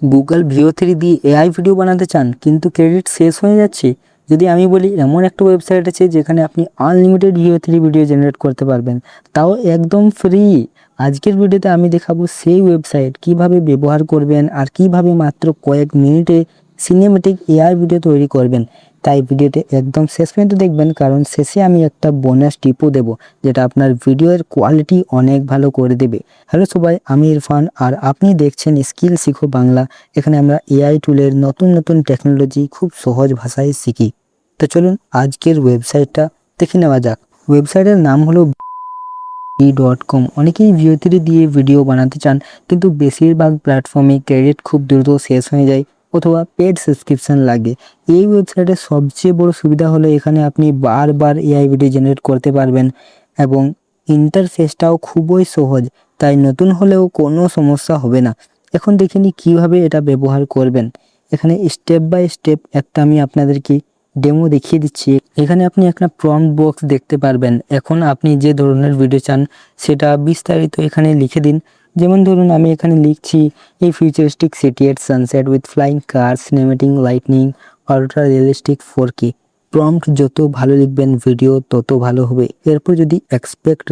Google ভিও 3 দিয়ে AI video বানাতে চান কিন্তু ক্রেডিট শেষ হয়ে যাচ্ছে? যদি আমি বলি এমন একটা ওয়েবসাইট আছে যেখানে আপনি আনলিমিটেড ভিও 3 ভিডিও জেনারেট করতে পারবেন, তাও একদম ফ্রি। আজকের ভিডিওতে আমি দেখাবো সেই ওয়েবসাইট কিভাবে ব্যবহার করবেন আর কিভাবে মাত্র কয়েক মিনিটে সিনেমেটিক এআই ভিডিও তৈরি করবেন। তাই ভিডিওটি একদম শেষ পর্যন্ত দেখবেন, কারণ শেষে আমি একটা বোনাস টিপও দেবো যেটা আপনার ভিডিওর কোয়ালিটি অনেক ভালো করে দেবে। হ্যালো সবাই, আমি ইরফান আর আপনি দেখছেন স্কিল শিখো বাংলা। এখানে আমরা এআই টুলের নতুন নতুন টেকনোলজি খুব সহজ ভাষায় শিখি। তো চলুন আজকের ওয়েবসাইটটা দেখে নেওয়া যাক। ওয়েবসাইটের নাম হলো v.com। অনেকেই ভিও 3 দিয়ে ভিডিও বানাতে চান কিন্তু বেশিরভাগ প্ল্যাটফর্মে ক্রেডিট খুব দ্রুত শেষ হয়ে যায় অথবা পেড সাবস্ক্রিপশন লাগে। এই ওয়েবসাইটের সবচেয়ে বড় সুবিধা হলো এখানে আপনি বারবার এআই ভিডিও জেনারেট করতে পারবেন এবং ইন্টারফেসটাও খুবই সহজ, তাই নতুন হলেও কোনো সমস্যা হবে না। এখন দেখে নিই কীভাবে এটা ব্যবহার করবেন। এখানে স্টেপ বাই স্টেপ একটা আমি আপনাদেরকে ডেমো দেখিয়ে দিচ্ছি। এখানে আপনি একটা প্রম্পট বক্স দেখতে পারবেন। এখন আপনি যে ধরনের ভিডিও চান সেটা বিস্তারিত এখানে লিখে দিন। যেমন ধরুন আমি এখানে লিখছি এই futuristic city at sunset with flying car, cinematic lightning, ultra realistic 4K। Prompt যত ভালো লিখবেন ভিডিও তত ভালো হবে। এরপর যদি এক্সপেক্ট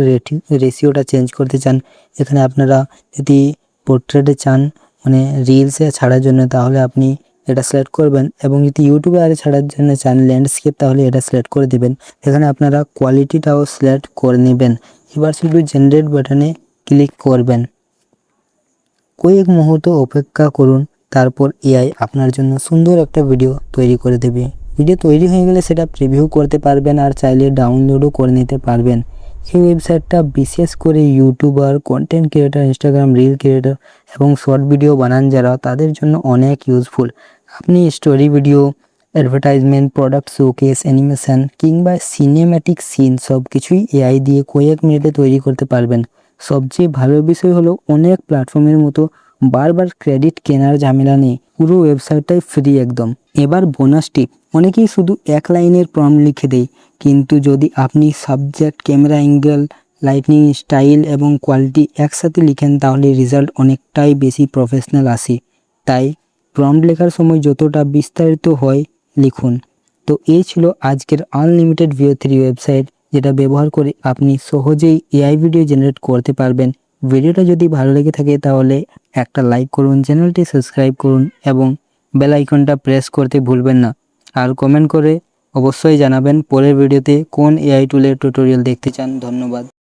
রেশিওটা চেঞ্জ করতে চান, এখানে আপনারা যদি পোর্ট্রেটে চান মানে রিলসে ছাড়ার জন্য তাহলে আপনি এটা সিলেক্ট করবেন, এবং যদি ইউটিউবে আর ছাড়ার জন্য চান ল্যান্ডস্কেপ তাহলে এটা সিলেক্ট করে দিবেন। এখানে আপনারা কোয়ালিটিটাও সিলেক্ট করে নেবেন। এবার শুধু জেনারেট বাটনে ক্লিক করবেন। কয়েক মুহূর্ত অপেক্ষা করুন, তারপর এআই আপনার জন্য সুন্দর একটা ভিডিও তৈরি করে দেবে। ভিডিও তৈরি হয়ে গেলে সেটা প্রিভিউ করতে পারবেন আর চাইলে ডাউনলোডও করে নিতে পারবেন। এই ওয়েবসাইটটা বিশেষ করে YouTuber, content creator, Instagram reel creator এবং শর্ট ভিডিও বানান যারা, তাদের জন্য অনেক ইউজফুল। আপনি story video, advertisement, product showcase, animation কিংবা সিনেম্যাটিক সিন সব কিছুই এআই দিয়ে কয়েক মিনিটে তৈরি করতে পারবেন। সবচেয়ে ভালো বিষয় হলো অনেক প্ল্যাটফর্মের মতো বারবার ক্রেডিট কেনার ঝামেলা নেই, পুরো ওয়েবসাইটটাই ফ্রি একদম। এবার বোনাস টিপ, অনেকেই শুধু এক লাইনের প্রম্পট লিখে দেয়, কিন্তু যদি আপনি subject, camera angle, lightning, style এবং কোয়ালিটি একসাথে লিখেন তাহলে রেজাল্ট অনেকটাই বেশি প্রফেশনাল আসে। তাই প্রম্পট লেখার সময় যতটা বিস্তারিত হয় লিখুন। তো এই ছিল আজকের আনলিমিটেড ভিও 3 ওয়েবসাইট, যেটা ব্যবহার করে আপনি সহজেই এআই ভিডিও জেনারেট করতে পারবেন। ভিডিওটা যদি ভালো লেগে থাকে তাহলে একটা লাইক করুন, চ্যানেলটি সাবস্ক্রাইব করুন এবং বেল আইকনটা প্রেস করতে ভুলবেন না। আর কমেন্ট করে অবশ্যই জানাবেন পরের ভিডিওতে কোন এআই টুলের টিউটোরিয়াল দেখতে চান। ধন্যবাদ।